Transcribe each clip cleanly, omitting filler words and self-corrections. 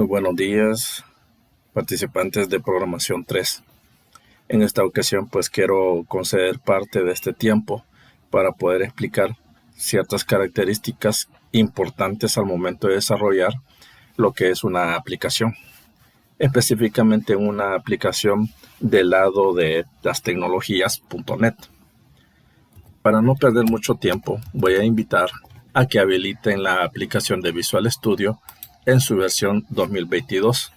Muy buenos días, participantes de Programación 3. En esta ocasión, pues quiero conceder parte de este tiempo para poder explicar ciertas características importantes al momento de desarrollar lo que es una aplicación. Específicamente una aplicación del lado de las tecnologías.net. Para no perder mucho tiempo, voy a invitar a que habiliten la aplicación de Visual Studio en su versión 2022,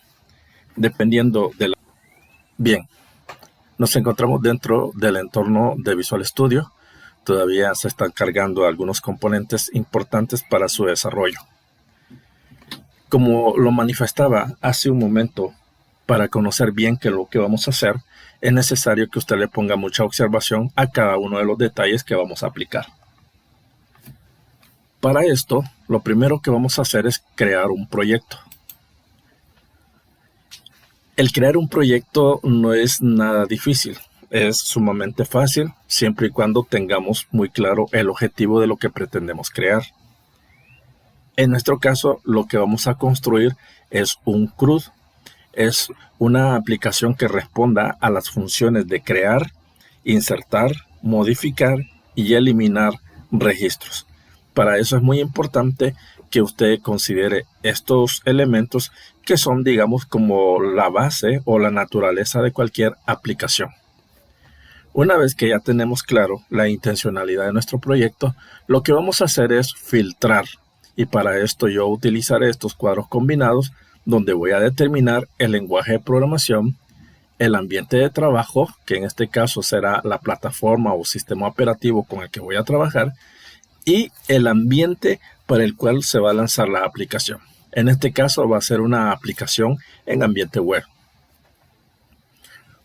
dependiendo de la... Bien, nos encontramos dentro del entorno de Visual Studio. Todavía se están cargando algunos componentes importantes para su desarrollo. Como lo manifestaba hace un momento, para conocer bien qué es lo que vamos a hacer, es necesario que usted le ponga mucha observación a cada uno de los detalles que vamos a aplicar. Para esto, lo primero que vamos a hacer es crear un proyecto. El crear un proyecto no es nada difícil, es sumamente fácil, siempre y cuando tengamos muy claro el objetivo de lo que pretendemos crear. En nuestro caso, lo que vamos a construir es un CRUD. Es una aplicación que responda a las funciones de crear, insertar, modificar y eliminar registros. Para eso es muy importante que usted considere estos elementos que son, digamos, como la base o la naturaleza de cualquier aplicación. Una vez que ya tenemos claro la intencionalidad de nuestro proyecto, lo que vamos a hacer es filtrar. Y para esto yo utilizaré estos cuadros combinados donde voy a determinar el lenguaje de programación, el ambiente de trabajo, que en este caso será la plataforma o sistema operativo con el que voy a trabajar, y el ambiente para el cual se va a lanzar la aplicación. En este caso va a ser una aplicación en ambiente web.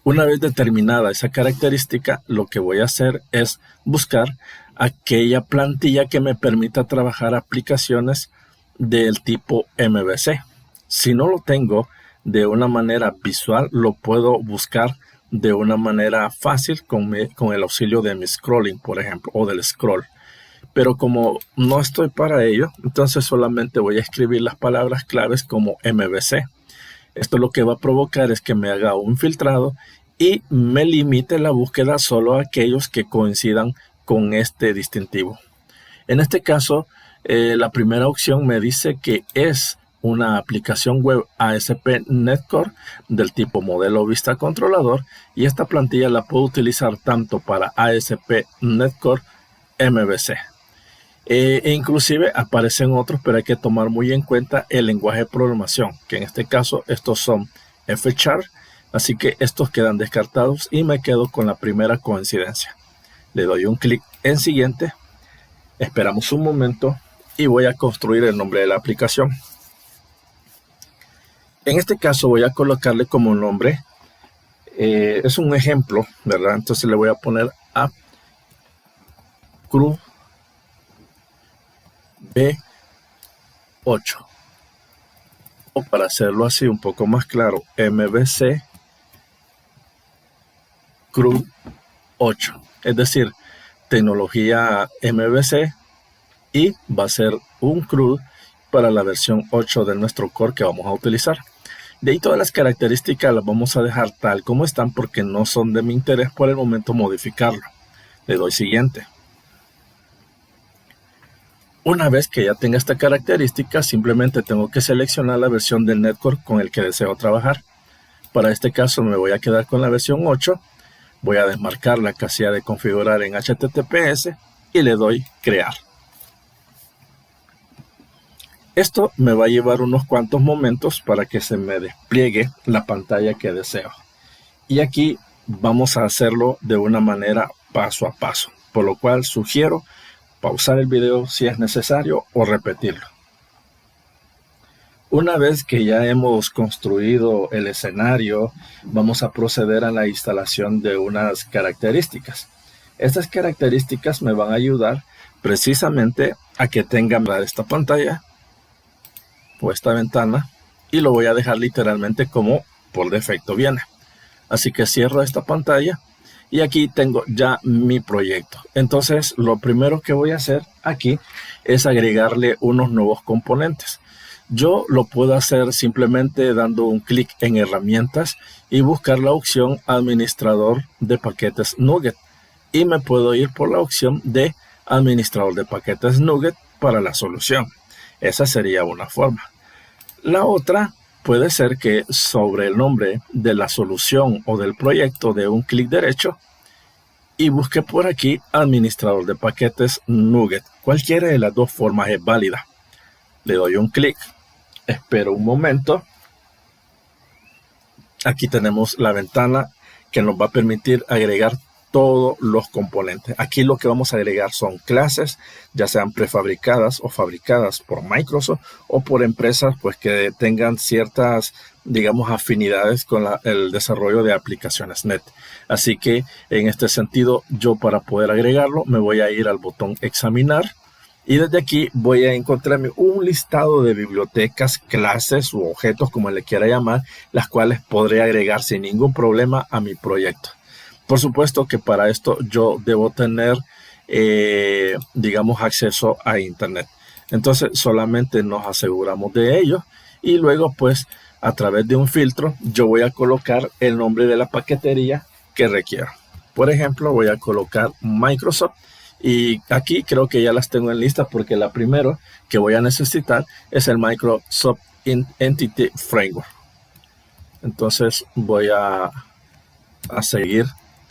Una vez determinada esa característica, lo que voy a hacer es buscar aquella plantilla que me permita trabajar aplicaciones del tipo MVC. Si no lo tengo de una manera visual, lo puedo buscar de una manera fácil con el auxilio de mi scrolling, por ejemplo, o del scroll. Pero como no estoy para ello, entonces solamente voy a escribir las palabras claves como MVC. Esto lo que va a provocar es que me haga un filtrado y me limite la búsqueda solo a aquellos que coincidan con este distintivo. En este caso, la primera opción me dice que es una aplicación web ASP.NET Core del tipo modelo vista controlador, y esta plantilla la puedo utilizar tanto para ASP.NET Core MVC. Inclusive aparecen otros, pero hay que tomar muy en cuenta el lenguaje de programación, que en este caso estos son F#, así que estos quedan descartados y me quedo con la primera coincidencia. Le doy un clic en siguiente, esperamos un momento y voy a construir el nombre de la aplicación. En este caso voy a colocarle como nombre, es un ejemplo, ¿verdad? Entonces le voy a poner a CRUD B8, o para hacerlo así un poco más claro, MVC CRUD 8, es decir, tecnología MVC, y va a ser un CRUD para la versión 8 de nuestro core que vamos a utilizar. De ahí todas las características las vamos a dejar tal como están porque no son de mi interés por el momento modificarlo. Le doy siguiente. Una vez que ya tenga esta característica, simplemente tengo que seleccionar la versión del NetCore con el que deseo trabajar. Para este caso me voy a quedar con la versión 8. Voy a desmarcar la casilla de configurar en HTTPS y le doy crear. Esto me va a llevar unos cuantos momentos para que se me despliegue la pantalla que deseo. Y aquí vamos a hacerlo de una manera paso a paso, por lo cual sugiero pausar el video si es necesario o repetirlo. Una vez que ya hemos construido el escenario, vamos a proceder a la instalación de unas características. Estas características me van a ayudar precisamente a que tengan esta pantalla o esta ventana, y lo voy a dejar literalmente como por defecto viene. Así que cierro esta pantalla y aquí tengo ya mi proyecto. Entonces lo primero que voy a hacer aquí es agregarle unos nuevos componentes. Yo lo puedo hacer simplemente dando un clic en herramientas y buscar la opción administrador de paquetes NuGet. Y me puedo ir por la opción de administrador de paquetes NuGet para la solución. Esa sería una forma. La otra puede ser que sobre el nombre de la solución o del proyecto de un clic derecho y busque por aquí administrador de paquetes NuGet. Cualquiera de las dos formas es válida. Le doy un clic, espero un momento. Aquí tenemos la ventana que nos va a permitir agregar todos los componentes. Aquí lo que vamos a agregar son clases, ya sean prefabricadas o fabricadas por Microsoft o por empresas pues que tengan ciertas, digamos, afinidades con el desarrollo de aplicaciones .NET. Así que en este sentido, yo para poder agregarlo me voy a ir al botón examinar y desde aquí voy a encontrarme un listado de bibliotecas, clases u objetos, como le quiera llamar, las cuales podré agregar sin ningún problema a mi proyecto. Por supuesto que para esto yo debo tener, digamos, acceso a Internet. Entonces solamente nos aseguramos de ello y luego pues a través de un filtro yo voy a colocar el nombre de la paquetería que requiero. Por ejemplo, voy a colocar Microsoft y aquí creo que ya las tengo en lista porque la primera que voy a necesitar es el Microsoft Entity Framework. Entonces voy a seguir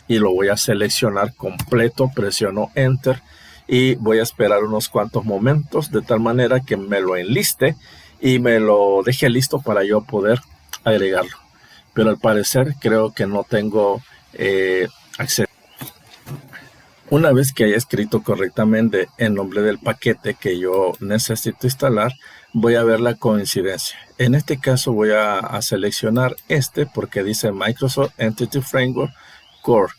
y lo voy a seleccionar completo, presiono Enter y voy a esperar unos cuantos momentos de tal manera que me lo enliste y me lo deje listo para yo poder agregarlo. Pero al parecer creo que no tengo acceso. Una vez que haya escrito correctamente el nombre del paquete que yo necesito instalar, voy a ver la coincidencia. En este caso voy a seleccionar este porque dice Microsoft Entity Framework Core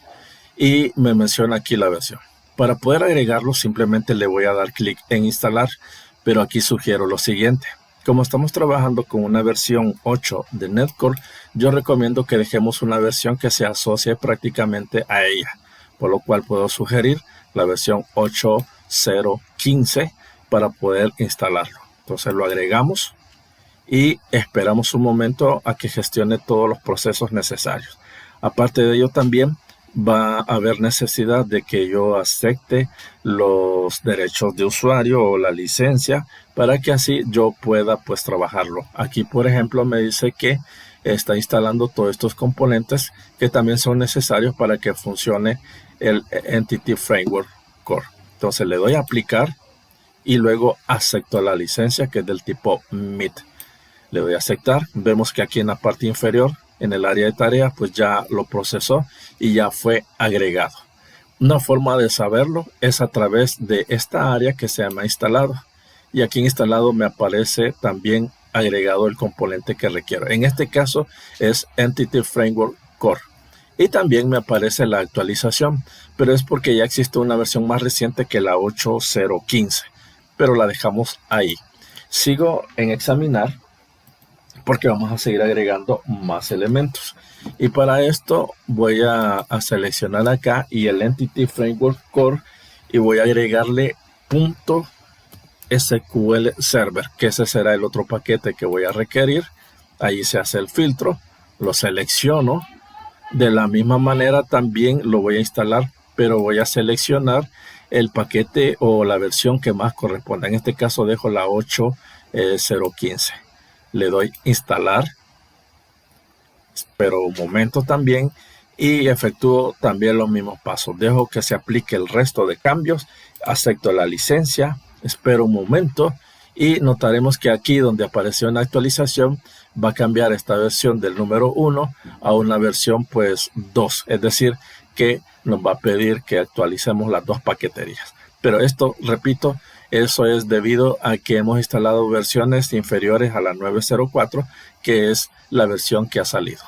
y me menciona aquí la versión. Para poder agregarlo simplemente le voy a dar clic en instalar, pero aquí sugiero lo siguiente. Como estamos trabajando con una versión 8 de NetCore, yo recomiendo que dejemos una versión que se asocie prácticamente a ella, por lo cual puedo sugerir la versión 8.0.15 para poder instalarlo. Entonces lo agregamos y esperamos un momento a que gestione todos los procesos necesarios. Aparte de ello también va a haber necesidad de que yo acepte los derechos de usuario o la licencia para que así yo pueda pues trabajarlo. Aquí por ejemplo me dice que está instalando todos estos componentes que también son necesarios para que funcione el Entity Framework Core. Entonces le doy a aplicar y luego acepto la licencia que es del tipo MIT. Le doy a aceptar. Vemos que aquí en la parte inferior, en el área de tareas, pues ya lo procesó y ya fue agregado. Una forma de saberlo es a través de esta área que se llama instalado. Y aquí en instalado me aparece también agregado el componente que requiero. En este caso es Entity Framework Core. Y también me aparece la actualización, pero es porque ya existe una versión más reciente que la 8.0.15, pero la dejamos ahí. Sigo en examinar porque vamos a seguir agregando más elementos. Y para esto voy a seleccionar acá y el Entity Framework Core y voy a agregarle .sql Server, que ese será el otro paquete que voy a requerir. Ahí se hace el filtro, lo selecciono. De la misma manera también lo voy a instalar, pero voy a seleccionar el paquete o la versión que más corresponda. En este caso dejo la 8.0.15. Le doy instalar, espero un momento también y efectúo también los mismos pasos. Dejo que se aplique el resto de cambios, acepto la licencia, espero un momento y notaremos que aquí donde apareció una actualización va a cambiar esta versión del número 1 a una versión pues 2, es decir que nos va a pedir que actualicemos las dos paqueterías. Pero esto, repito, eso es debido a que hemos instalado versiones inferiores a la 9.04, que es la versión que ha salido.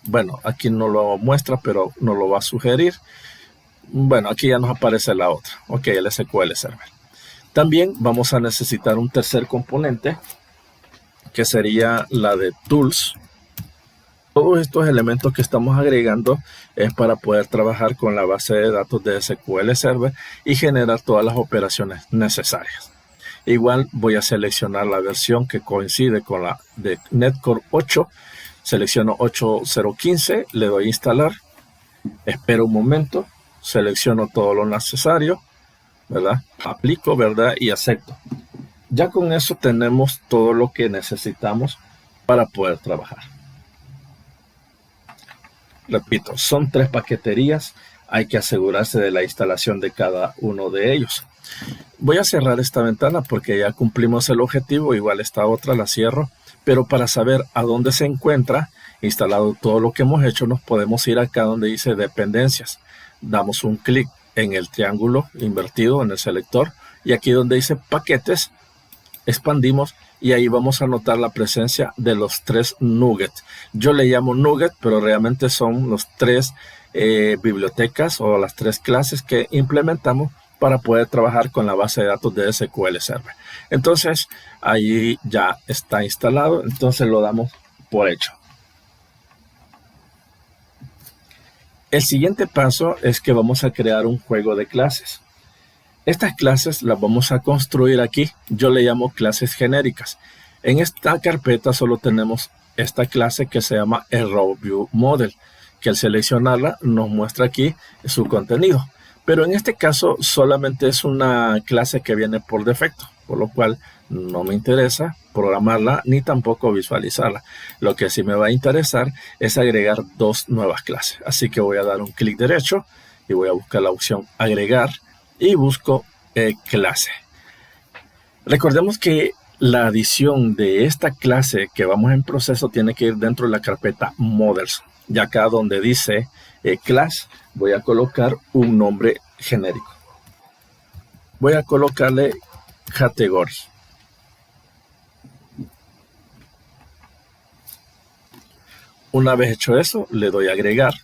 Bueno, aquí no lo muestra, pero nos lo va a sugerir. Bueno, aquí ya nos aparece la otra. Ok, el SQL Server. También vamos a necesitar un tercer componente, que sería la de Tools. Todos estos elementos que estamos agregando es para poder trabajar con la base de datos de SQL Server y generar todas las operaciones necesarias. Igual voy a seleccionar la versión que coincide con la de Netcore 8. Selecciono 8015, le doy a instalar, espero un momento, selecciono todo lo necesario, ¿verdad? Aplico, ¿verdad? Y acepto. Ya con eso tenemos todo lo que necesitamos para poder trabajar. Repito, son 3 paqueterías, hay que asegurarse de la instalación de cada uno de ellos. Voy a cerrar esta ventana porque ya cumplimos el objetivo, igual esta otra la cierro, pero para saber a dónde se encuentra instalado todo lo que hemos hecho, nos podemos ir acá donde dice dependencias. Damos un clic en el triángulo invertido en el selector y aquí donde dice paquetes, expandimos y ahí vamos a notar la presencia de los 3 nuggets. Yo le llamo nugget, pero realmente son los 3 bibliotecas o las 3 clases que implementamos para poder trabajar con la base de datos de SQL Server. Entonces, ahí ya está instalado, entonces lo damos por hecho. El siguiente paso es que vamos a crear un juego de clases. Estas clases las vamos a construir aquí. Yo le llamo clases genéricas. En esta carpeta solo tenemos esta clase que se llama RowViewModel, que al seleccionarla nos muestra aquí su contenido. Pero en este caso solamente es una clase que viene por defecto, por lo cual no me interesa programarla ni tampoco visualizarla. Lo que sí me va a interesar es agregar 2 nuevas clases. Así que voy a dar un clic derecho y voy a buscar la opción agregar y busco clase. Recordemos que la adición de esta clase que vamos en proceso tiene que ir dentro de la carpeta Models. Y acá donde dice class, voy a colocar un nombre genérico. Voy a colocarle category. Una vez hecho eso, le doy a agregar.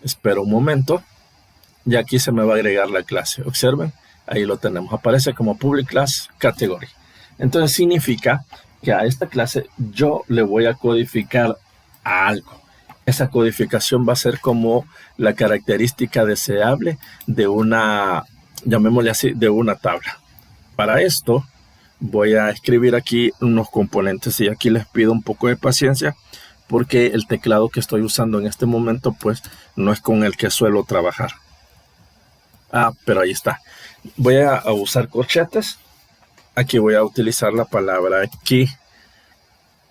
Espero un momento. Y aquí se me va a agregar la clase. Observen, ahí lo tenemos. Aparece como Public Class Category. Entonces significa que a esta clase yo le voy a codificar algo. Esa codificación va a ser como la característica deseable de una, llamémosle así, de una tabla. Para esto voy a escribir aquí unos componentes y aquí les pido un poco de paciencia porque el teclado que estoy usando en este momento pues no es con el que suelo trabajar. Pero ahí está. Voy a usar corchetes. Aquí voy a utilizar la palabra key.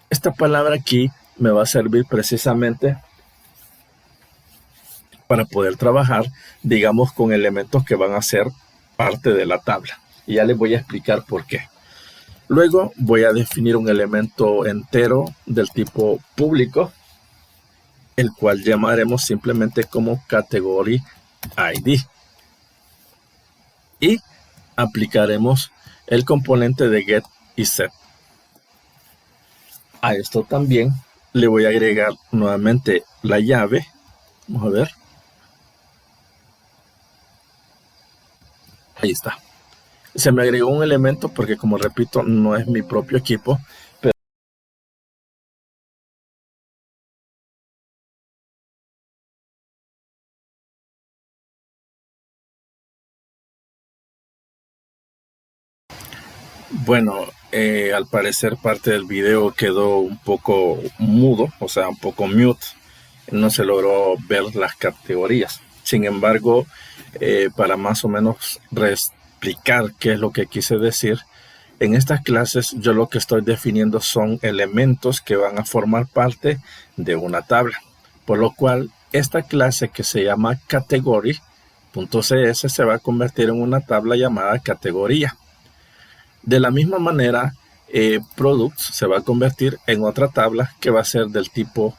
Esta palabra key me va a servir precisamente para poder trabajar, digamos, con elementos que van a ser parte de la tabla. Y ya les voy a explicar por qué. Luego voy a definir un elemento entero del tipo público, el cual llamaremos simplemente como category ID. Y aplicaremos el componente de get y set. A esto también le voy a agregar nuevamente la llave. Vamos a ver. Ahí está. Se me agregó un elemento porque, como repito, no es mi propio equipo. Pero bueno, al parecer parte del video quedó un poco mudo, o sea, un poco mute. No se logró ver las categorías. Sin embargo, para más o menos explicar qué es lo que quise decir, en estas clases yo lo que estoy definiendo son elementos que van a formar parte de una tabla. Por lo cual, esta clase que se llama category.cs se va a convertir en una tabla llamada categoría. De la misma manera, products se va a convertir en otra tabla que va a ser del tipo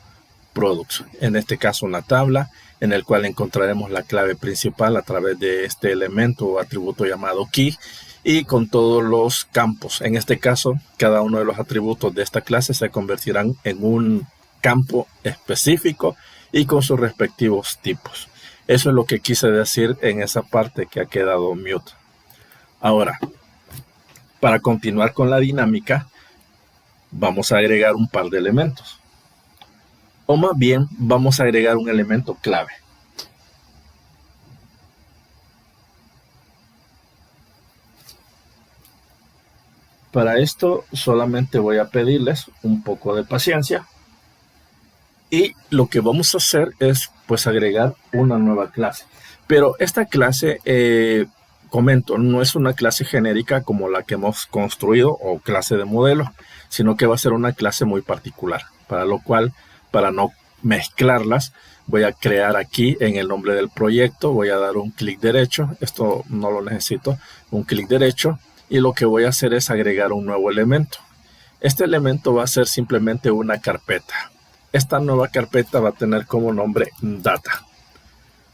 products. En este caso, una tabla en el cual encontraremos la clave principal a través de este elemento o atributo llamado key y con todos los campos. En este caso, cada uno de los atributos de esta clase se convertirán en un campo específico y con sus respectivos tipos. Eso es lo que quise decir en esa parte que ha quedado mute. Ahora, para continuar con la dinámica, vamos a agregar un par de elementos. O más bien, vamos a agregar un elemento clave. Para esto solamente voy a pedirles un poco de paciencia y lo que vamos a hacer es pues agregar una nueva clase. Pero esta clase, comento, no es una clase genérica como la que hemos construido o clase de modelo, sino que va a ser una clase muy particular, para lo cual, para no mezclarlas, voy a crear aquí en el nombre del proyecto, voy a dar un clic derecho, esto no lo necesito, un clic derecho, y lo que voy a hacer es agregar un nuevo elemento. Este elemento va a ser simplemente una carpeta. Esta nueva carpeta va a tener como nombre data.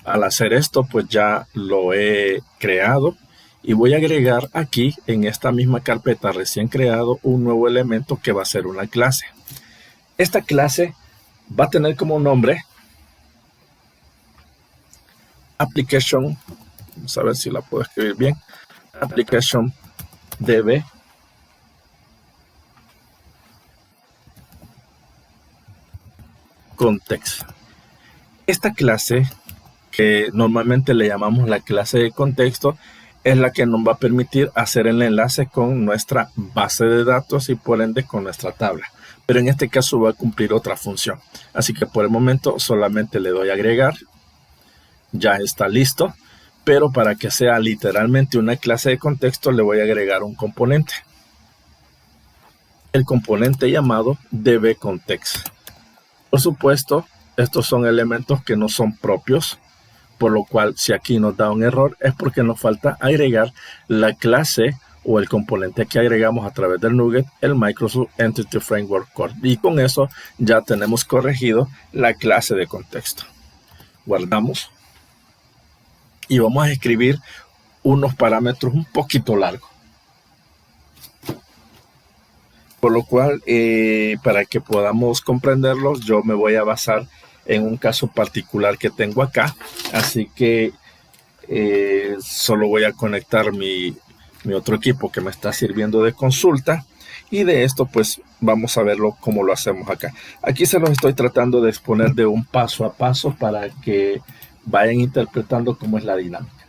Al hacer esto, pues ya lo he creado y voy a agregar aquí en esta misma carpeta recién creado un nuevo elemento que va a ser una clase. Esta clase va a tener como nombre application, vamos a ver si la puedo escribir bien, application db context. Esta clase, que normalmente le llamamos la clase de contexto, es la que nos va a permitir hacer el enlace con nuestra base de datos y por ende con nuestra tabla. Pero en este caso va a cumplir otra función. Así que por el momento solamente le doy a agregar. Ya está listo. Pero para que sea literalmente una clase de contexto le voy a agregar un componente. El componente llamado dbContext. Por supuesto, estos son elementos que no son propios, por lo cual si aquí nos da un error es porque nos falta agregar la clase o el componente que agregamos a través del Nugget, el Microsoft Entity Framework Core. Y con eso ya tenemos corregido la clase de contexto. Guardamos y vamos a escribir unos parámetros un poquito largos. Por lo cual, para que podamos comprenderlos, yo me voy a basar en un caso particular que tengo acá. Así que solo voy a conectar mi otro equipo que me está sirviendo de consulta. Y de esto, pues, vamos a verlo cómo lo hacemos acá. Aquí se los estoy tratando de exponer de un paso a paso para que vayan interpretando cómo es la dinámica.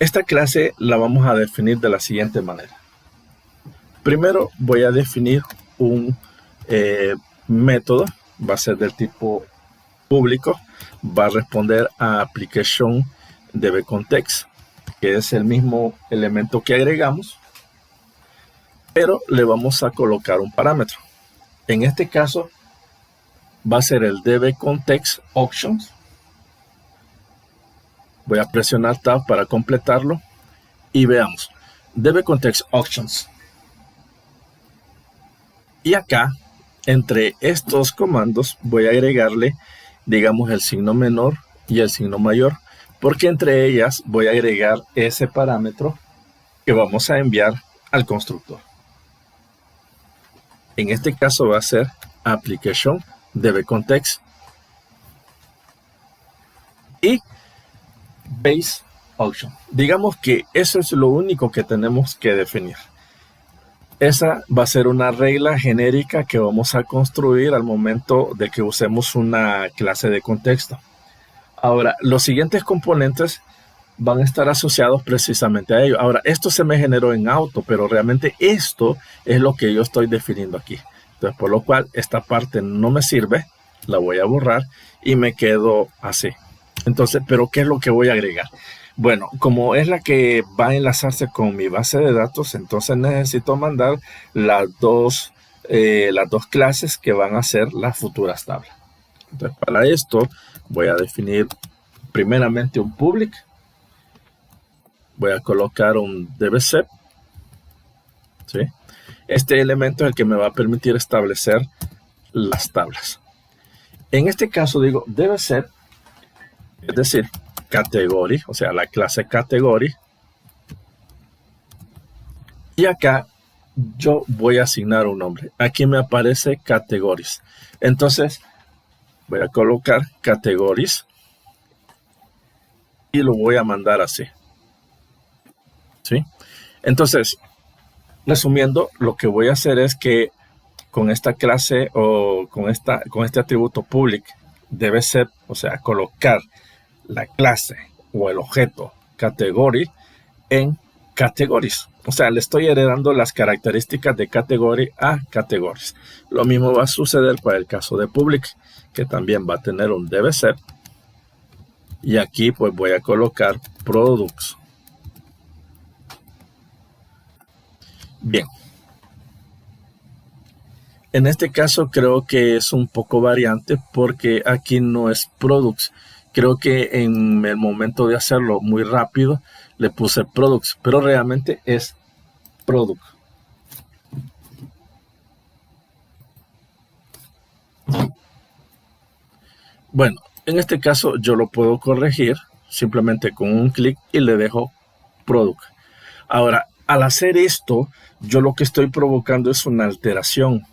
Esta clase la vamos a definir de la siguiente manera. Primero voy a definir un método, va a ser del tipo público, va a responder a application dbContext, que es el mismo elemento que agregamos, pero le vamos a colocar un parámetro. En este caso va a ser el dbContext options. Voy a presionar Tab para completarlo y veamos, dbContext options. Y acá, entre estos comandos, voy a agregarle, digamos, el signo menor y el signo mayor, porque entre ellas voy a agregar ese parámetro que vamos a enviar al constructor. En este caso va a ser application dbContext y base option. Digamos que eso es lo único que tenemos que definir. Esa va a ser una regla genérica que vamos a construir al momento de que usemos una clase de contexto. Ahora, los siguientes componentes van a estar asociados precisamente a ello. Ahora, esto se me generó en auto, pero realmente esto es lo que yo estoy definiendo aquí. Entonces, por lo cual, esta parte no me sirve, la voy a borrar y me quedo así. Entonces, ¿pero qué es lo que voy a agregar? Bueno, como es la que va a enlazarse con mi base de datos, entonces necesito mandar las dos clases que van a ser las futuras tablas. Entonces, para esto voy a definir primeramente un public. Voy a colocar un dbSet. ¿Sí? Este elemento es el que me va a permitir establecer las tablas. En este caso digo dbSet, es decir, category, o sea, la clase category. Y acá yo voy a asignar un nombre. Aquí me aparece categories. Entonces voy a colocar categories y lo voy a mandar así. ¿Sí? Entonces, resumiendo, lo que voy a hacer es que con esta clase o con este atributo public debe ser, o sea, colocar la clase o el objeto category en categories. O sea, le estoy heredando las características de category a categories. Lo mismo va a suceder para el caso de public, que también va a tener un debe ser. Y aquí pues voy a colocar products. Bien. En este caso creo que es un poco variante porque aquí no es products. Creo que en el momento de hacerlo muy rápido le puse products, pero realmente es product. Bueno, en este caso yo lo puedo corregir simplemente con un clic y le dejo product. Ahora, al hacer esto, yo lo que estoy provocando es una alteración.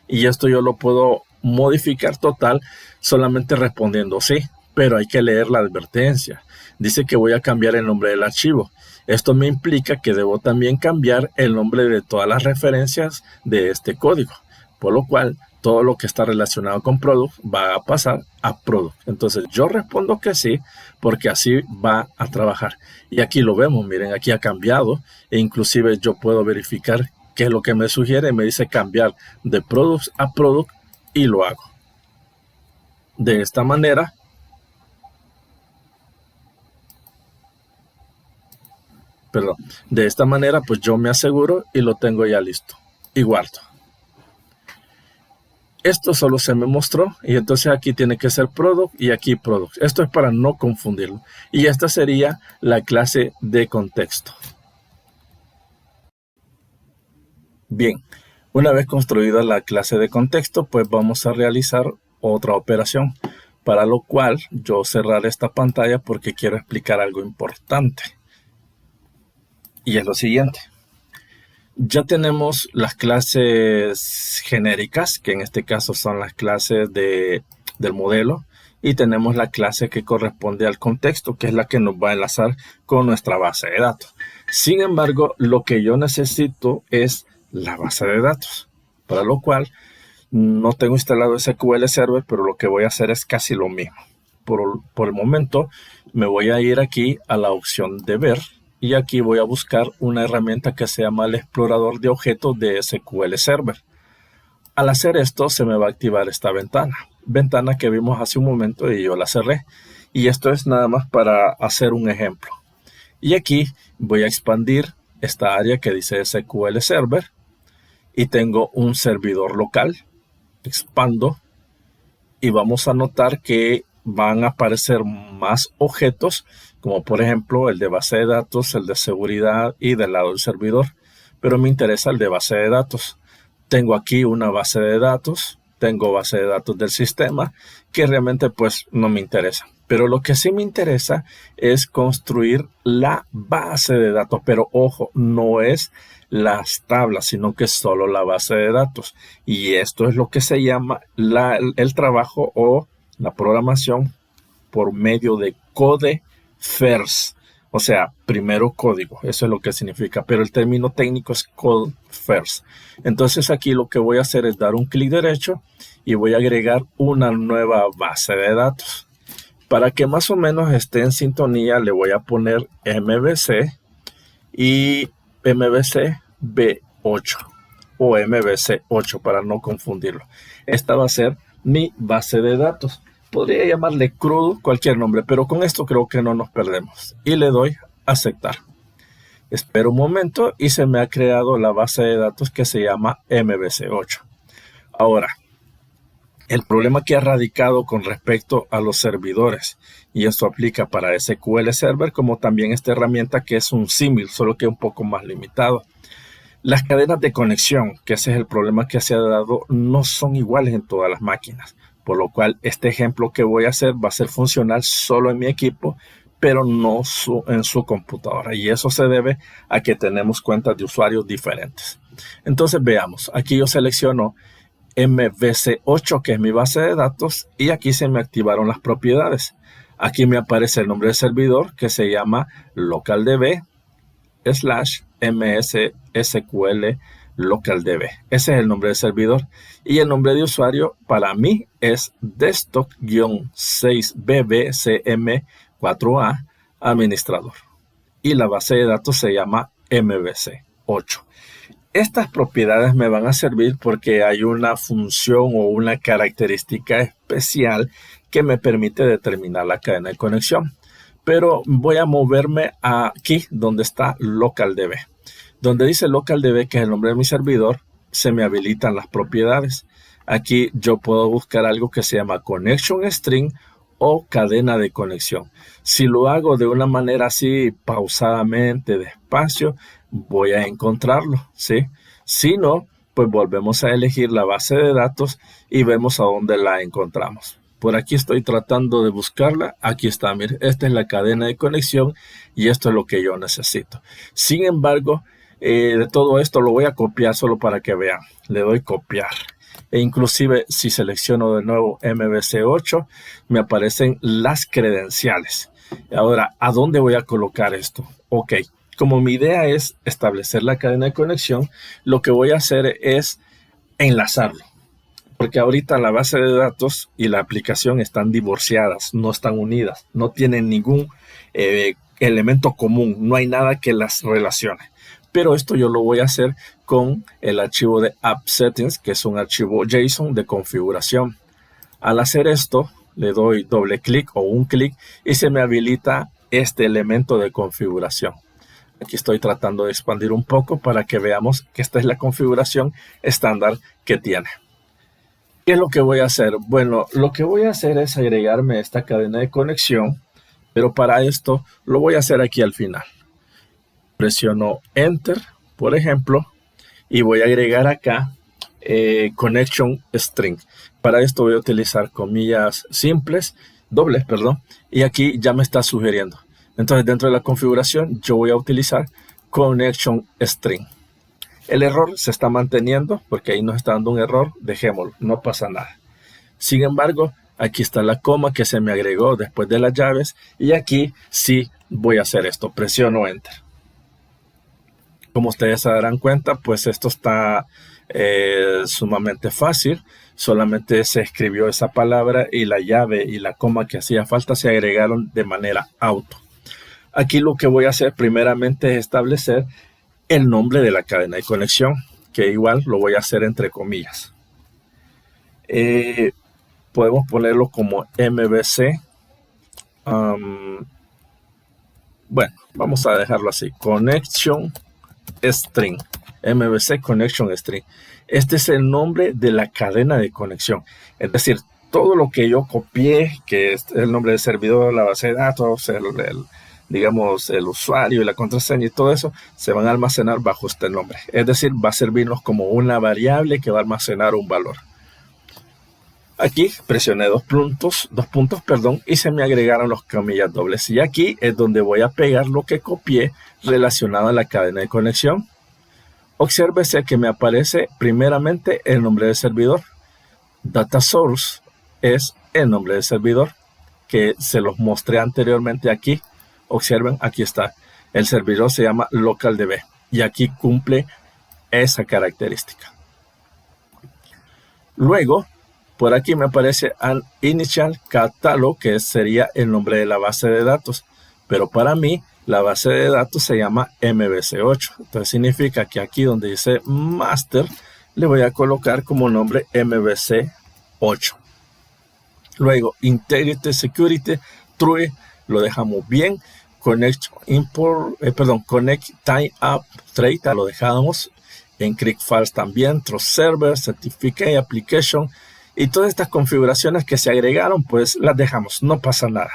Y esto yo lo puedo modificar total solamente respondiendo sí, pero hay que leer la advertencia. Dice que voy a cambiar el nombre del archivo. Esto me implica que debo también cambiar el nombre de todas las referencias de este código, por lo cual todo lo que está relacionado con product va a pasar a product. Entonces yo respondo que sí, porque así va a trabajar. Y aquí lo vemos, miren, aquí ha cambiado e inclusive yo puedo verificar qué es lo que me sugiere. Me dice cambiar de products a product y lo hago. De esta manera, pues yo me aseguro y lo tengo ya listo y guardo. Esto solo se me mostró y entonces aquí tiene que ser product y aquí product. Esto es para no confundirlo. Y esta sería la clase de contexto. Bien, una vez construida la clase de contexto, pues vamos a realizar otra operación. Para lo cual yo cerraré esta pantalla porque quiero explicar algo importante. Y es lo siguiente. Ya tenemos las clases genéricas, que en este caso son las clases del modelo, y tenemos la clase que corresponde al contexto, que es la que nos va a enlazar con nuestra base de datos. Sin embargo, lo que yo necesito es la base de datos, para lo cual no tengo instalado SQL Server, pero lo que voy a hacer es casi lo mismo. Por el momento me voy a ir aquí a la opción de ver. Y aquí voy a buscar una herramienta que se llama el explorador de objetos de SQL Server. Al hacer esto se me va a activar esta ventana que vimos hace un momento y yo la cerré. Y esto es nada más para hacer un ejemplo. Y aquí voy a expandir esta área que dice SQL Server y tengo un servidor local. Expando y vamos a notar que van a aparecer más objetos, como por ejemplo el de base de datos, el de seguridad y del lado del servidor. Pero me interesa el de base de datos. Tengo aquí una base de datos, tengo base de datos del sistema, que realmente pues no me interesa. Pero lo que sí me interesa es construir la base de datos. Pero ojo, no es las tablas, sino que es solo la base de datos. Y esto es lo que se llama el trabajo o la programación por medio de code first. O sea, primero código. Eso es lo que significa. Pero el término técnico es code first. Entonces aquí lo que voy a hacer es dar un clic derecho y voy a agregar una nueva base de datos. Para que más o menos esté en sintonía, le voy a poner MVC y MVC B8 o MVC 8 para no confundirlo. Esta va a ser mi base de datos. Podría llamarle crudo, cualquier nombre, pero con esto creo que no nos perdemos. Y le doy a aceptar. Espero un momento y se me ha creado la base de datos que se llama MVC 8. Ahora, el problema que ha radicado con respecto a los servidores, y esto aplica para SQL Server como también esta herramienta que es un símil, solo que un poco más limitado. Las cadenas de conexión, que ese es el problema que se ha dado, no son iguales en todas las máquinas, por lo cual este ejemplo que voy a hacer va a ser funcional solo en mi equipo, pero no en su computadora, y eso se debe a que tenemos cuentas de usuarios diferentes. Entonces veamos, aquí yo selecciono MVC8, que es mi base de datos, y aquí se me activaron las propiedades. Aquí me aparece el nombre del servidor que se llama localDB/MSSQL localDB. Ese es el nombre del servidor. Y el nombre de usuario para mí es desktop-6bbcm4a administrador. Y la base de datos se llama MVC8. Estas propiedades me van a servir porque hay una función o una característica especial que me permite determinar la cadena de conexión. Pero voy a moverme aquí donde está LocalDB. Donde dice LocalDB, que es el nombre de mi servidor, se me habilitan las propiedades. Aquí yo puedo buscar algo que se llama Connection String o cadena de conexión. Si lo hago de una manera así, pausadamente, despacio, voy a encontrarlo, ¿sí? Si no, pues volvemos a elegir la base de datos y vemos a dónde la encontramos. Por aquí estoy tratando de buscarla. Aquí está, mire, esta es la cadena de conexión y esto es lo que yo necesito. Sin embargo, de todo esto lo voy a copiar solo para que vean. Le doy copiar. E inclusive si selecciono de nuevo MVC8, me aparecen las credenciales. Ahora, ¿a dónde voy a colocar esto? Ok, como mi idea es establecer la cadena de conexión, lo que voy a hacer es enlazarlo. Porque ahorita la base de datos y la aplicación están divorciadas, no están unidas, no tienen ningún elemento común, no hay nada que las relacione. Pero esto yo lo voy a hacer con el archivo de app settings, que es un archivo JSON de configuración. Al hacer esto, le doy doble clic o un clic y se me habilita este elemento de configuración. Aquí estoy tratando de expandir un poco para que veamos que esta es la configuración estándar que tiene. ¿Qué es lo que voy a hacer? Bueno, lo que voy a hacer es agregarme esta cadena de conexión, pero para esto lo voy a hacer aquí al final. Presiono Enter, por ejemplo, y voy a agregar acá Connection String. Para esto voy a utilizar comillas simples, dobles, perdón, y aquí ya me está sugiriendo. Entonces, dentro de la configuración, yo voy a utilizar Connection String. El error se está manteniendo porque ahí nos está dando un error, dejémoslo, no pasa nada. Sin embargo, aquí está la coma que se me agregó después de las llaves y aquí sí voy a hacer esto, presiono Enter. Como ustedes se darán cuenta, pues esto está sumamente fácil. Solamente se escribió esa palabra y la llave y la coma que hacía falta se agregaron de manera auto. Aquí lo que voy a hacer primeramente es establecer el nombre de la cadena de conexión, que igual lo voy a hacer entre comillas. Podemos ponerlo como MVC. Bueno, vamos a dejarlo así. Connection String. MVC Connection String. Este es el nombre de la cadena de conexión. Es decir, todo lo que yo copié, que es el nombre del servidor, la base de datos, digamos, el usuario y la contraseña y todo eso, se van a almacenar bajo este nombre. Es decir, va a servirnos como una variable que va a almacenar un valor. Aquí presioné dos puntos, y se me agregaron los comillas dobles. Y aquí es donde voy a pegar lo que copié relacionado a la cadena de conexión. Obsérvese que me aparece primeramente el nombre del servidor. Data source es el nombre del servidor que se los mostré anteriormente aquí. Observen, aquí está. El servidor se llama LocalDB y aquí cumple esa característica. Luego, por aquí me aparece an initial catalog, que sería el nombre de la base de datos. Pero para mí, la base de datos se llama MVC8. Entonces significa que aquí donde dice master, le voy a colocar como nombre MVC8. Luego, integrity, security, true, lo dejamos bien. Connect time up trade, lo dejamos. Encrypt files también. Trust server, certificate, application. Y todas estas configuraciones que se agregaron, pues las dejamos, no pasa nada.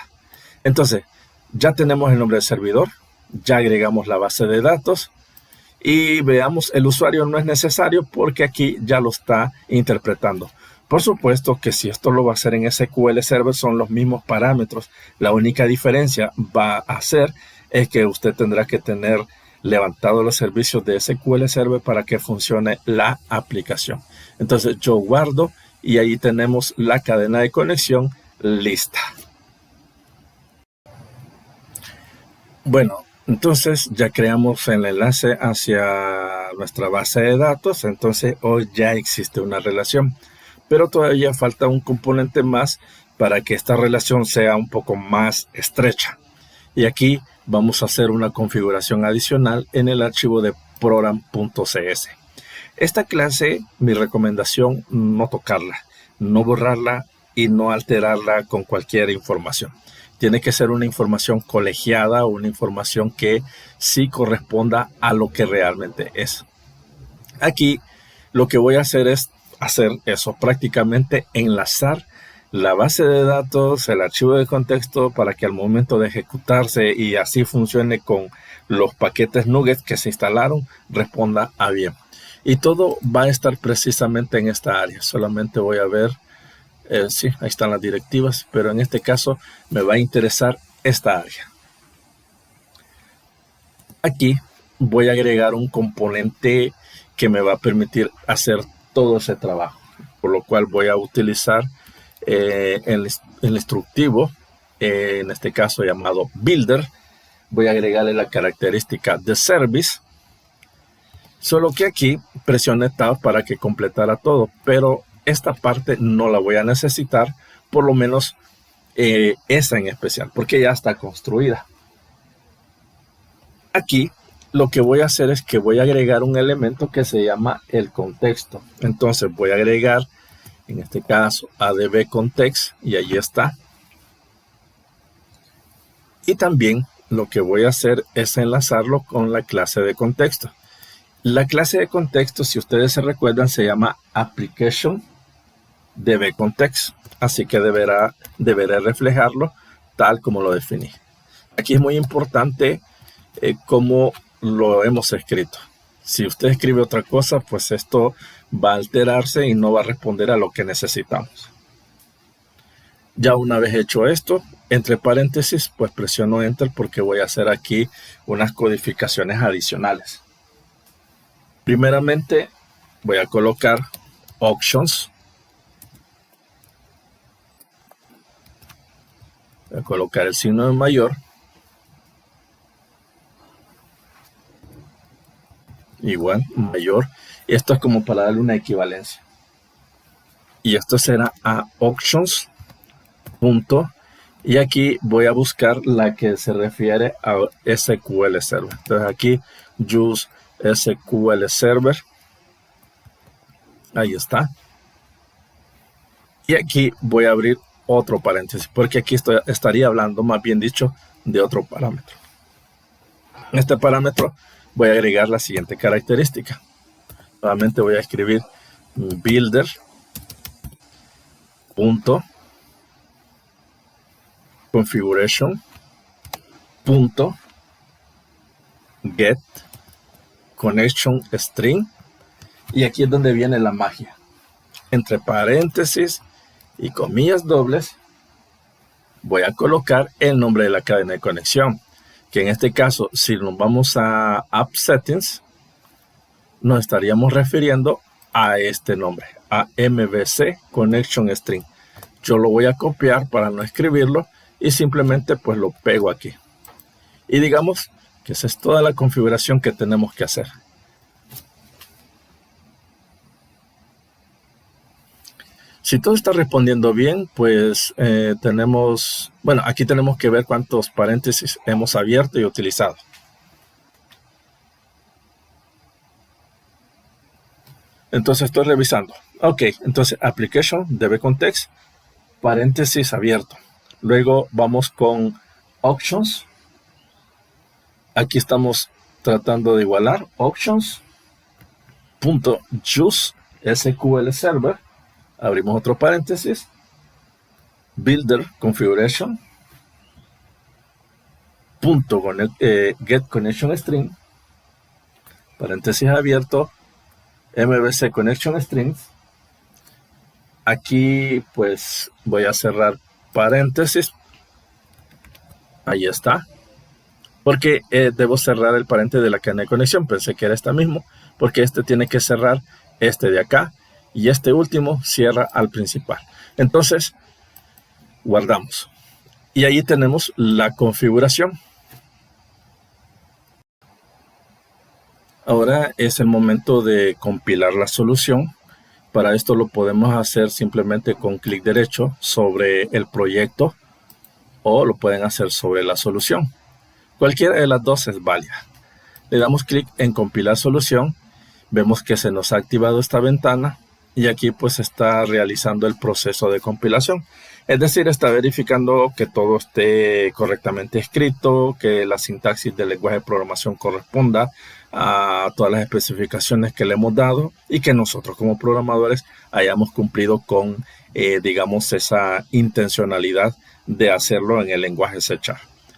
Entonces, ya tenemos el nombre del servidor, ya agregamos la base de datos y veamos, el usuario no es necesario porque aquí ya lo está interpretando. Por supuesto que si esto lo va a hacer en SQL Server son los mismos parámetros. La única diferencia va a ser es que usted tendrá que tener levantado los servicios de SQL Server para que funcione la aplicación. Entonces yo guardo y ahí tenemos la cadena de conexión lista. Bueno, entonces ya creamos el enlace hacia nuestra base de datos. Entonces hoy ya existe una relación. Pero todavía falta un componente más para que esta relación sea un poco más estrecha. Y aquí vamos a hacer una configuración adicional en el archivo de program.cs. Esta clase, mi recomendación, no tocarla, no borrarla y no alterarla con cualquier información. Tiene que ser una información colegiada, una información que sí corresponda a lo que realmente es. Aquí lo que voy a hacer es hacer eso, prácticamente enlazar la base de datos, el archivo de contexto, para que al momento de ejecutarse y así funcione con los paquetes nuggets que se instalaron, responda a bien. Y todo va a estar precisamente en esta área. Solamente voy a ver, sí, ahí están las directivas, pero en este caso me va a interesar esta área. Aquí voy a agregar un componente que me va a permitir hacer todo ese trabajo, por lo cual voy a utilizar el instructivo, en este caso llamado builder. Voy a agregarle la característica de service, solo que aquí presioné Tab para que completara todo, pero esta parte no la voy a necesitar, por lo menos esa en especial, porque ya está construida. Aquí lo que voy a hacer es que voy a agregar un elemento que se llama el contexto. Entonces voy a agregar, en este caso, adb context, y allí está. Y también lo que voy a hacer es enlazarlo con la clase de contexto. La clase de contexto, si ustedes se recuerdan, se llama application db context. Así que deberé reflejarlo tal como lo definí. Aquí es muy importante cómo lo hemos escrito. Si usted escribe otra cosa, pues esto va a alterarse y no va a responder a lo que necesitamos. Ya una vez hecho esto, entre paréntesis, pues presiono Enter porque voy a hacer aquí unas codificaciones adicionales. Primeramente, voy a colocar options. Voy a colocar el signo de mayor. Igual, mayor. Esto es como para darle una equivalencia. Y esto será a options. Punto. Y aquí voy a buscar la que se refiere a SQL Server. Entonces aquí, use SQL Server. Ahí está. Y aquí voy a abrir otro paréntesis, porque aquí estaría hablando, más bien dicho, de otro parámetro. En este parámetro voy a agregar la siguiente característica. Nuevamente voy a escribir builder punto configuration punto get connection string, y aquí es donde viene la magia. Entre paréntesis y comillas dobles voy a colocar el nombre de la cadena de conexión, que en este caso, si nos vamos a App Settings, nos estaríamos refiriendo a este nombre, a MVC Connection String. Yo lo voy a copiar para no escribirlo y simplemente pues lo pego aquí. Y digamos que esa es toda la configuración que tenemos que hacer. Si todo está respondiendo bien, pues tenemos, bueno, aquí tenemos que ver cuántos paréntesis hemos abierto y utilizado. Entonces estoy revisando. Ok, entonces application db context, paréntesis abierto. Luego vamos con options. Aquí estamos tratando de igualar options. .use SQL Server. Abrimos otro paréntesis. Builder configuration. Get connection string. Paréntesis abierto. MVC connection strings. Aquí pues voy a cerrar paréntesis. Ahí está. Porque debo cerrar el paréntesis de la cadena de conexión. Pensé que era este mismo, porque este tiene que cerrar este de acá y este último cierra al principal. Entonces guardamos y ahí tenemos la configuración. Ahora es el momento de compilar la solución. Para esto lo podemos hacer simplemente con clic derecho sobre el proyecto o lo pueden hacer sobre la solución. Cualquiera de las dos es válida. Le damos clic en compilar solución. Vemos que se nos ha activado esta ventana y aquí pues está realizando el proceso de compilación. Es decir, está verificando que todo esté correctamente escrito, que la sintaxis del lenguaje de programación corresponda a todas las especificaciones que le hemos dado y que nosotros como programadores hayamos cumplido con, digamos, esa intencionalidad de hacerlo en el lenguaje C#.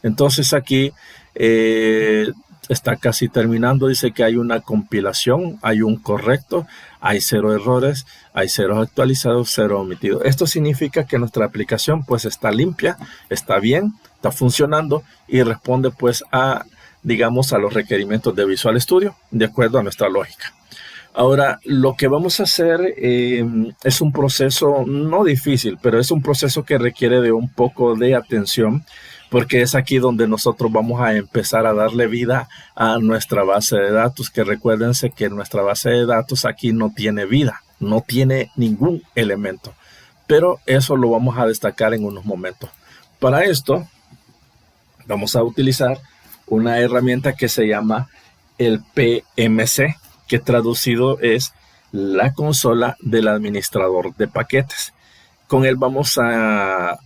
Entonces aquí está casi terminando. Dice que hay una compilación, hay un correcto, hay 0 errores, hay 0 actualizados, 0 omitidos. Esto significa que nuestra aplicación pues está limpia, está bien, está funcionando y responde pues a, digamos, a los requerimientos de Visual Studio de acuerdo a nuestra lógica. Ahora, lo que vamos a hacer es un proceso no difícil, pero es un proceso que requiere de un poco de atención, porque es aquí donde nosotros vamos a empezar a darle vida a nuestra base de datos, que recuérdense que nuestra base de datos aquí no tiene vida, no tiene ningún elemento, pero eso lo vamos a destacar en unos momentos. Para esto, vamos a utilizar una herramienta que se llama el PMC, que traducido es la consola del administrador de paquetes. Con él vamos a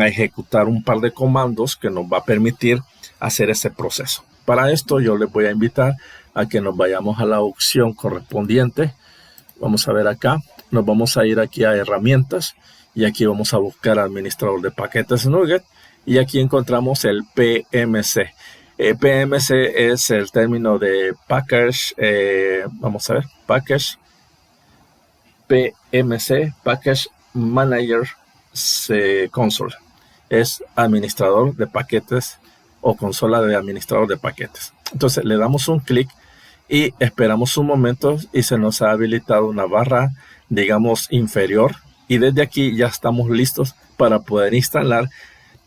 ejecutar un par de comandos que nos va a permitir hacer ese proceso. Para esto yo les voy a invitar a que nos vayamos a la opción correspondiente. Vamos a ver acá, nos vamos a ir aquí a herramientas y aquí vamos a buscar administrador de paquetes NuGet y aquí encontramos el PMC. PMC es el término de package, vamos a ver, package, PMC, Package Manager Console. Es administrador de paquetes o consola de administrador de paquetes. Entonces le damos un clic y esperamos un momento y se nos ha habilitado una barra, digamos, inferior. Y desde aquí ya estamos listos para poder instalar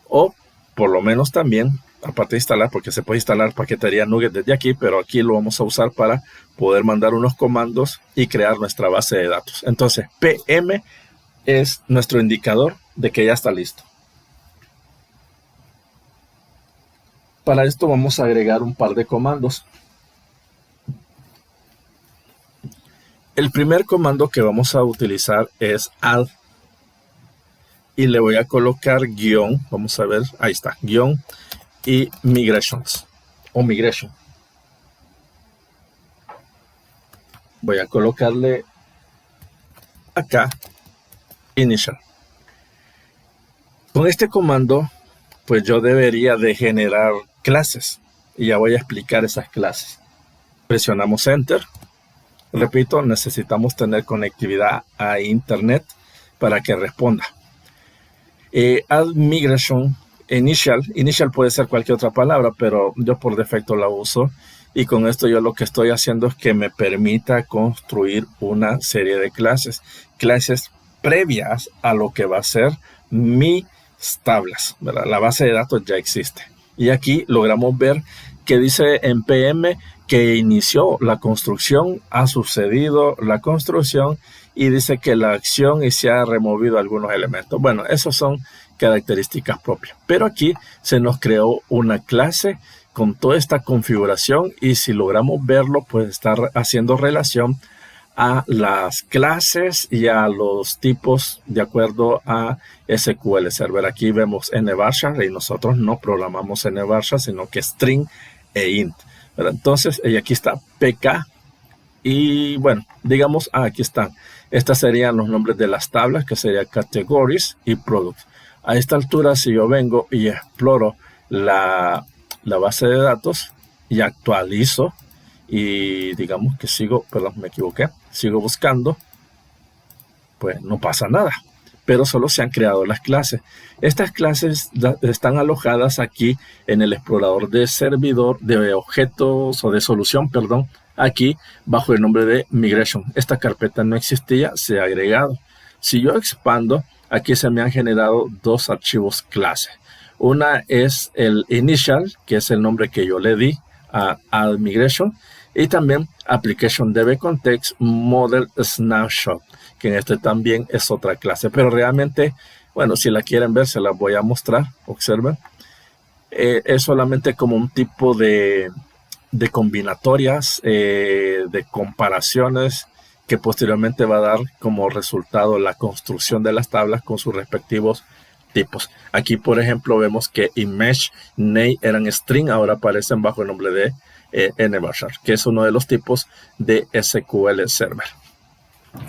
o por lo menos también, aparte de instalar, porque se puede instalar paquetería NuGet desde aquí, pero aquí lo vamos a usar para poder mandar unos comandos y crear nuestra base de datos. Entonces, PM es nuestro indicador de que ya está listo. Para esto vamos a agregar un par de comandos. El primer comando que vamos a utilizar es add. Y le voy a colocar guión, vamos a ver, ahí está, guión y migrations o migration. Voy a colocarle acá initial. Con este comando pues yo debería de generar clases y ya voy a explicar esas clases. Presionamos enter. Repito, necesitamos tener conectividad a internet para que responda. Add migration initial puede ser cualquier otra palabra, pero yo por defecto la uso y con esto yo lo que estoy haciendo es que me permita construir una serie de clases previas a lo que va a ser mis tablas, ¿verdad? La base de datos ya existe y aquí logramos ver que dice en PM que inició la construcción, ha sucedido la construcción y dice que la acción y se ha removido algunos elementos. Bueno, esos son características propias. Pero aquí se nos creó una clase con toda esta configuración y si logramos verlo, pues está haciendo relación a las clases y a los tipos de acuerdo a SQL Server. Aquí vemos NVarsha y nosotros no programamos NVarsha, sino que string e int. ¿Verdad? Entonces, y aquí está PK y bueno, digamos, aquí están. Estas serían los nombres de las tablas, que sería categories y products. A esta altura, si yo vengo y exploro la base de datos y actualizo y digamos que sigo, perdón, me equivoqué, sigo buscando, pues no pasa nada. Pero solo se han creado las clases. Estas clases están alojadas aquí en el explorador de servidor de objetos o de solución, perdón, aquí bajo el nombre de migration. Esta carpeta no existía, se ha agregado. Si yo expando, aquí se me han generado dos archivos clase. Una es el initial, que es el nombre que yo le di a add migration, y también application db context model snapshot, que en este también es otra clase, pero realmente, bueno, si la quieren ver, se la voy a mostrar. Observen. es solamente como un tipo de combinatorias, de comparaciones que posteriormente va a dar como resultado la construcción de las tablas con sus respectivos tipos. Aquí, por ejemplo, vemos que image, name eran string, ahora aparecen bajo el nombre de nvarchar, que es uno de los tipos de SQL Server.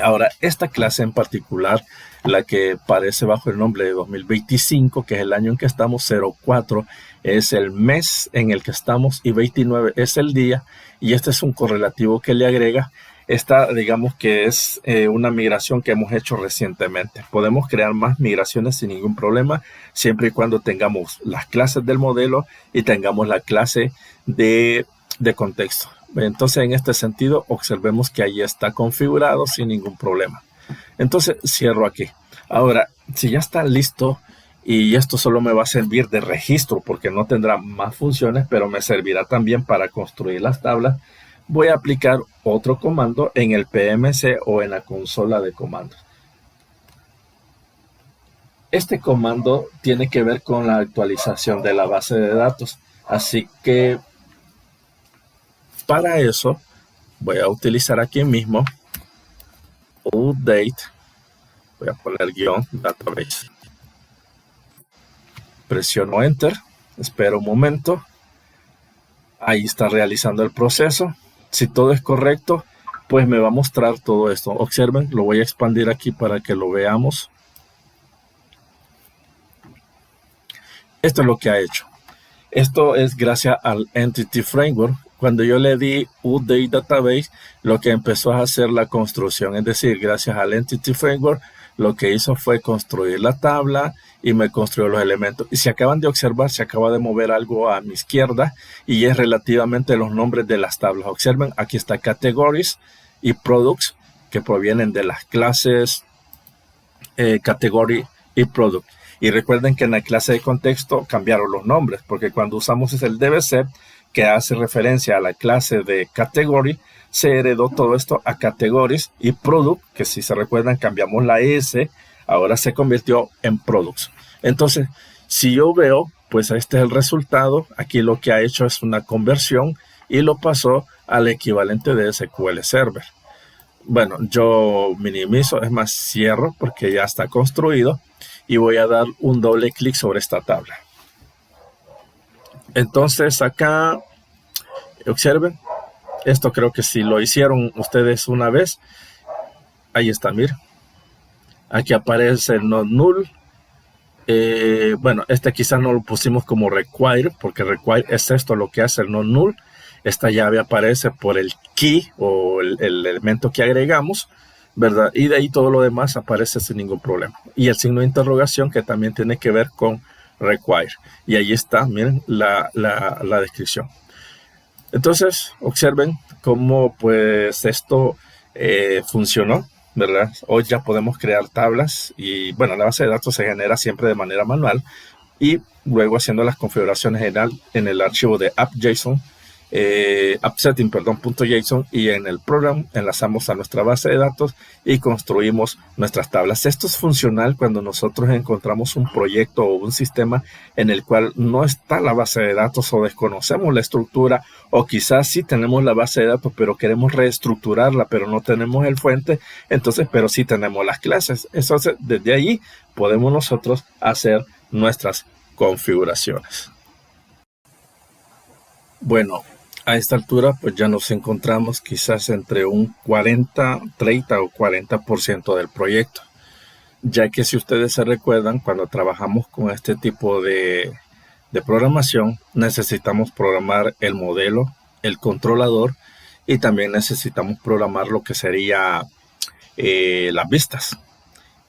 Ahora, esta clase en particular, la que aparece bajo el nombre de 2025, que es el año en que estamos, 04 es el mes en el que estamos y 29 es el día, y este es un correlativo que le agrega. Esta, digamos que es una migración que hemos hecho recientemente. Podemos crear más migraciones sin ningún problema, siempre y cuando tengamos las clases del modelo y tengamos la clase de contexto. Entonces, en este sentido, observemos que ahí está configurado sin ningún problema. Entonces, cierro aquí. Ahora, si ya está listo, y esto solo me va a servir de registro porque no tendrá más funciones, pero me servirá también para construir las tablas, voy a aplicar otro comando en el PMC o en la consola de comandos. Este comando tiene que ver con la actualización de la base de datos, así que para eso voy a utilizar aquí mismo update, voy a poner guión database, presiono enter, espero un momento, ahí está realizando el proceso. Si todo es correcto, pues me va a mostrar todo esto. Observen, lo voy a expandir aquí para que lo veamos. Esto es lo que ha hecho. Esto es gracias al Entity Framework. Cuando yo le di update database, lo que empezó a hacer la construcción, es decir, gracias al Entity Framework, lo que hizo fue construir la tabla y me construyó los elementos. Y si acaban de observar, se acaba de mover algo a mi izquierda y es relativamente los nombres de las tablas. Observen, aquí está Categories y Products, que provienen de las clases Category y Product. Y recuerden que en la clase de contexto cambiaron los nombres, porque cuando usamos el DBZ, que hace referencia a la clase de Category, se heredó todo esto a Categories, y Product, que si se recuerdan cambiamos la S, ahora se convirtió en Products. Entonces, si yo veo, pues este es el resultado. Aquí lo que ha hecho es una conversión y lo pasó al equivalente de SQL Server. Bueno, yo minimizo, es más, cierro porque ya está construido y voy a dar un doble clic sobre esta tabla. Entonces acá, observen, esto creo que si lo hicieron ustedes una vez, ahí está, miren. Aquí aparece el not null. Bueno, este quizás no lo pusimos como require, porque require es esto lo que hace el not null. Esta llave aparece por el key o el elemento que agregamos, ¿verdad? Y de ahí todo lo demás aparece sin ningún problema. Y el signo de interrogación que también tiene que ver con require. Y ahí está, miren, la descripción. Entonces, observen cómo pues esto funcionó, ¿verdad? Hoy ya podemos crear tablas y bueno, la base de datos se genera siempre de manera manual y luego haciendo las configuraciones en el archivo de app.json, appsetting.json, y en el programa enlazamos a nuestra base de datos y construimos nuestras tablas. Esto es funcional cuando nosotros encontramos un proyecto o un sistema en el cual no está la base de datos o desconocemos la estructura, o quizás sí tenemos la base de datos pero queremos reestructurarla pero no tenemos el fuente, entonces pero sí tenemos las clases. Entonces desde ahí podemos nosotros hacer nuestras configuraciones. Bueno, a esta altura pues ya nos encontramos quizás entre un 40, 30 o 40% del proyecto, ya que si ustedes se recuerdan, cuando trabajamos con este tipo de programación necesitamos programar el modelo, el controlador, y también necesitamos programar lo que sería las vistas.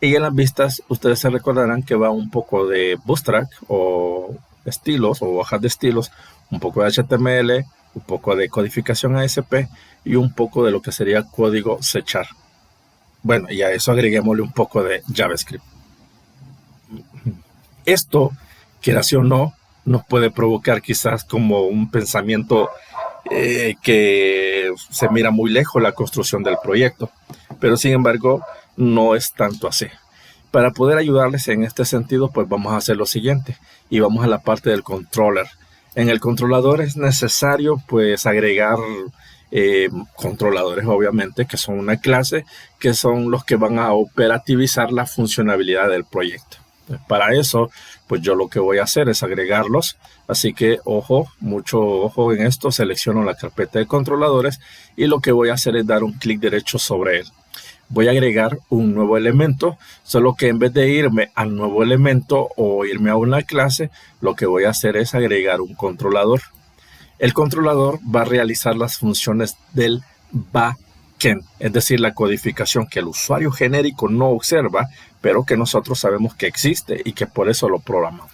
Y en las vistas ustedes se recordarán que va un poco de Bootstrap o estilos o hojas de estilos, un poco de HTML, un poco de codificación ASP y un poco de lo que sería código C#. Bueno, y a eso agreguémosle un poco de JavaScript. Esto, quieras o no, nos puede provocar quizás como un pensamiento que se mira muy lejos la construcción del proyecto, pero sin embargo no es tanto así. Para poder ayudarles en este sentido, pues vamos a hacer lo siguiente y vamos a la parte del controller. En el controlador es necesario pues agregar controladores, obviamente, que son una clase, que son los que van a operativizar la funcionalidad del proyecto. Para eso, pues yo lo que voy a hacer es agregarlos. Así que ojo, mucho ojo en esto. Selecciono la carpeta de controladores y lo que voy a hacer es dar un clic derecho sobre él. Voy a agregar un nuevo elemento, solo que en vez de irme al nuevo elemento o irme a una clase, lo que voy a hacer es agregar un controlador. El controlador va a realizar las funciones del backend, es decir, la codificación que el usuario genérico no observa, pero que nosotros sabemos que existe y que por eso lo programamos.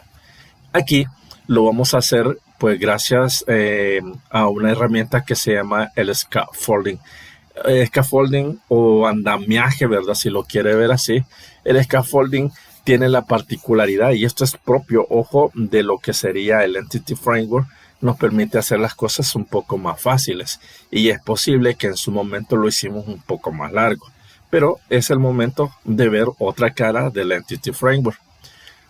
Aquí lo vamos a hacer pues gracias a una herramienta que se llama el scaffolding. Scaffolding o andamiaje, ¿verdad? Si lo quiere ver así, el scaffolding tiene la particularidad, y esto es propio, ojo, de lo que sería el Entity Framework. Nos permite hacer las cosas un poco más fáciles, y es posible que en su momento lo hicimos un poco más largo, pero es el momento de ver otra cara del Entity Framework.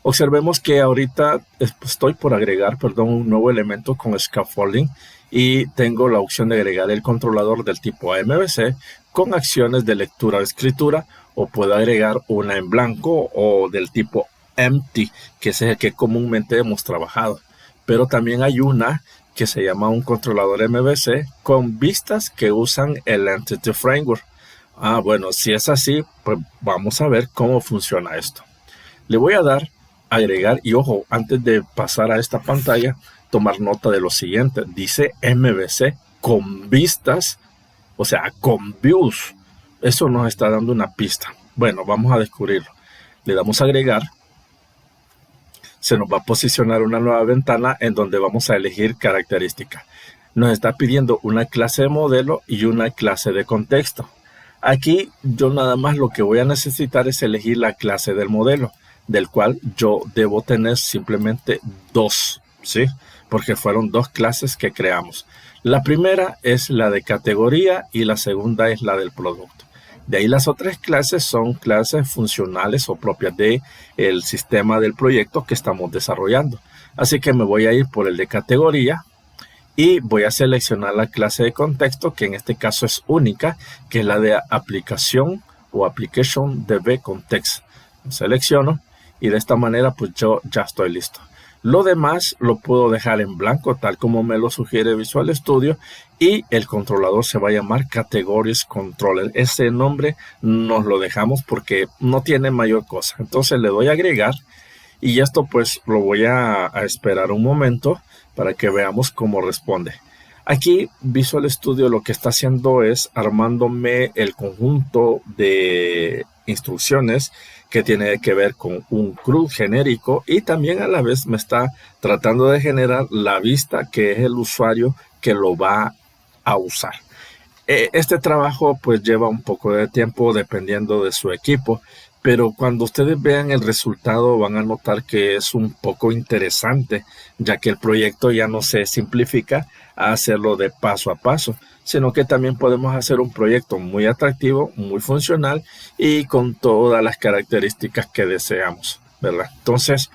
Observemos que ahorita estoy por agregar, un nuevo elemento con scaffolding, y tengo la opción de agregar el controlador del tipo MVC con acciones de lectura o escritura, o puedo agregar una en blanco o del tipo empty, que es el que comúnmente hemos trabajado. Pero también hay una que se llama un controlador MVC con vistas que usan el Entity Framework. Bueno, si es así, pues vamos a ver cómo funciona esto. Le voy a dar agregar, y ojo, antes de pasar a esta pantalla, tomar nota de lo siguiente. Dice MVC con vistas, o sea, con views. Eso nos está dando una pista. Bueno, vamos a descubrirlo. Le damos a agregar. Se nos va a posicionar una nueva ventana en donde vamos a elegir características. Nos está pidiendo una clase de modelo y una clase de contexto. Aquí yo nada más lo que voy a necesitar es elegir la clase del modelo, del cual yo debo tener simplemente dos, ¿sí? Porque fueron dos clases que creamos. La primera es la de categoría y la segunda es la del producto. De ahí las otras clases son clases funcionales o propias del sistema del proyecto que estamos desarrollando. Así que me voy a ir por el de categoría y voy a seleccionar la clase de contexto, que en este caso es única, que es la de aplicación o application DB context. Selecciono y de esta manera pues yo ya estoy listo. Lo demás lo puedo dejar en blanco, tal como me lo sugiere Visual Studio, y el controlador se va a llamar Categories Controller. Ese nombre nos lo dejamos porque no tiene mayor cosa. Entonces le doy a agregar, y esto pues lo voy a esperar un momento para que veamos cómo responde. Aquí Visual Studio lo que está haciendo es armándome el conjunto de instrucciones que tiene que ver con un CRUD genérico, y también a la vez me está tratando de generar la vista que es el usuario que lo va a usar. Este trabajo pues lleva un poco de tiempo dependiendo de su equipo, pero cuando ustedes vean el resultado van a notar que es un poco interesante, ya que el proyecto ya no se simplifica a hacerlo de paso a paso, sino que también podemos hacer un proyecto muy atractivo, muy funcional y con todas las características que deseamos, ¿verdad? Entonces,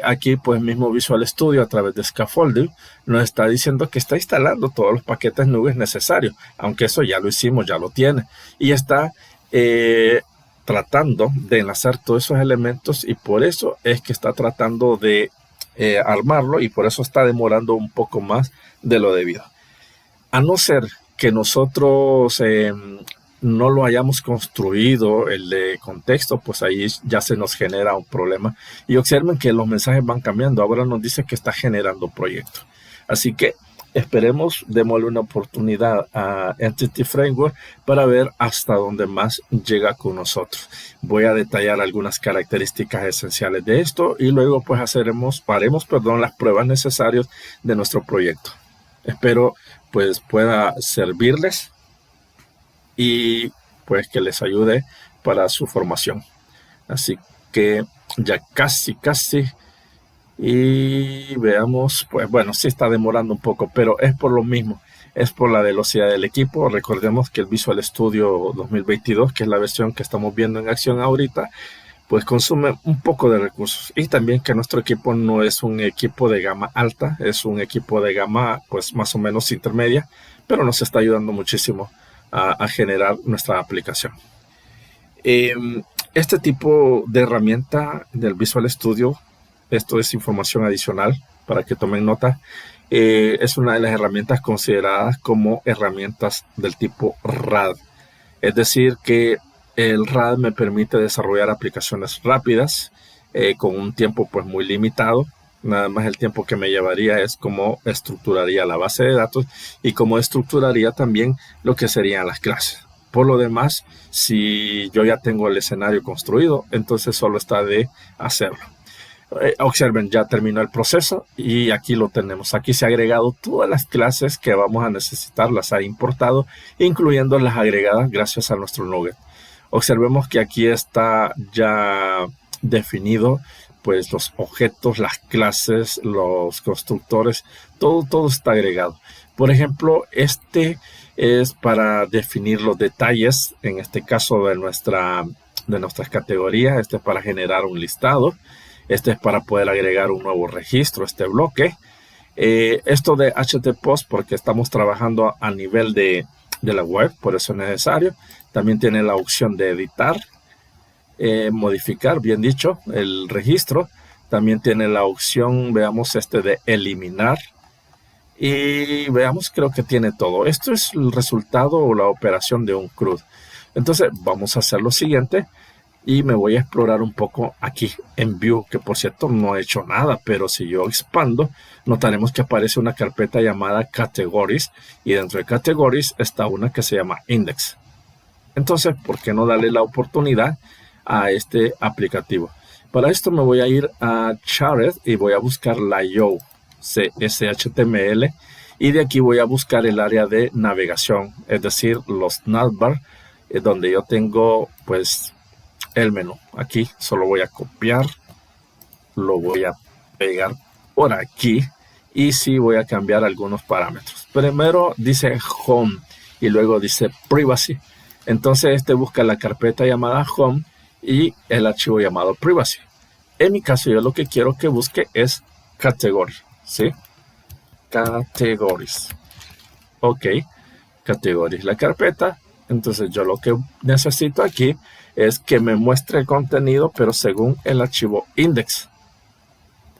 aquí pues mismo Visual Studio a través de Scaffolding nos está diciendo que está instalando todos los paquetes nubes necesarios, aunque eso ya lo hicimos, ya lo tiene, y está tratando de enlazar todos esos elementos, y por eso es que está tratando de armarlo, y por eso está demorando un poco más de lo debido. A no ser que nosotros no lo hayamos construido el de contexto, pues ahí ya se nos genera un problema. Y observen que los mensajes van cambiando. Ahora nos dice que está generando proyecto. Así que esperemos, démosle una oportunidad a Entity Framework para ver hasta dónde más llega con nosotros. Voy a detallar algunas características esenciales de esto, y luego pues haremos las pruebas necesarias de nuestro proyecto. Espero pues pueda servirles y pues que les ayude para su formación. Así que ya casi y veamos, pues bueno, sí está demorando un poco, pero es por lo mismo, es por la velocidad del equipo. Recordemos que el Visual Studio 2022, que es la versión que estamos viendo en acción ahorita, pues consume un poco de recursos. Y también que nuestro equipo no es un equipo de gama alta, es un equipo de gama pues más o menos intermedia, pero nos está ayudando muchísimo a generar nuestra aplicación. Este tipo de herramienta del Visual Studio, esto es información adicional para que tomen nota, es una de las herramientas consideradas como herramientas del tipo RAD. Es decir, que el RAD me permite desarrollar aplicaciones rápidas con un tiempo pues muy limitado. Nada más el tiempo que me llevaría es cómo estructuraría la base de datos y cómo estructuraría también lo que serían las clases. Por lo demás, si yo ya tengo el escenario construido, entonces solo está de hacerlo. Observen, ya terminó el proceso y aquí lo tenemos. Aquí se ha agregado todas las clases que vamos a necesitar, las ha importado, incluyendo las agregadas gracias a nuestro Nugget. Observemos que aquí está ya definido pues los objetos, las clases, los constructores, todo está agregado. Por ejemplo, este es para definir los detalles, en este caso de nuestras categorías. Este es para generar un listado. Este es para poder agregar un nuevo registro, este bloque. Esto de htpost porque estamos trabajando a nivel de la web, por eso es necesario. También tiene la opción de editar, modificar, bien dicho, el registro. También tiene la opción, veamos, de eliminar. Y veamos, creo que tiene todo. Esto es el resultado o la operación de un CRUD. Entonces vamos a hacer lo siguiente. Y me voy a explorar un poco aquí en View, que por cierto no he hecho nada, pero si yo expando, notaremos que aparece una carpeta llamada Categories, y dentro de Categories está una que se llama Index. Entonces, ¿por qué no darle la oportunidad a este aplicativo? Para esto me voy a ir a Shared y voy a buscar la IO, CSHTML, y de aquí voy a buscar el área de navegación, es decir, los navbar, donde yo tengo pues el menú. Aquí solo voy a copiar, lo voy a pegar por aquí y sí voy a cambiar algunos parámetros. Primero dice Home y luego dice Privacy. Entonces busca la carpeta llamada Home y el archivo llamado Privacy. En mi caso yo lo que quiero que busque es Category, ¿sí? Categories. Ok, Categories, la carpeta. Entonces yo lo que necesito aquí es que me muestre el contenido, pero según el archivo index.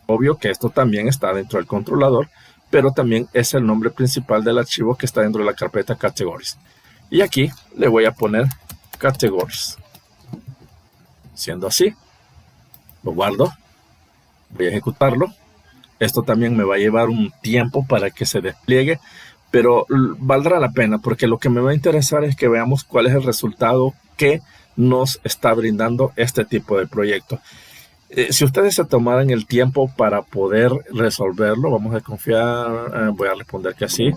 Obvio que esto también está dentro del controlador, pero también es el nombre principal del archivo que está dentro de la carpeta categories. Y aquí le voy a poner categories. Siendo así, lo guardo, voy a ejecutarlo. Esto también me va a llevar un tiempo para que se despliegue, pero valdrá la pena porque lo que me va a interesar es que veamos cuál es el resultado que nos está brindando este tipo de proyecto. Si ustedes se tomaran el tiempo para poder resolverlo, vamos a confiar, voy a responder que sí.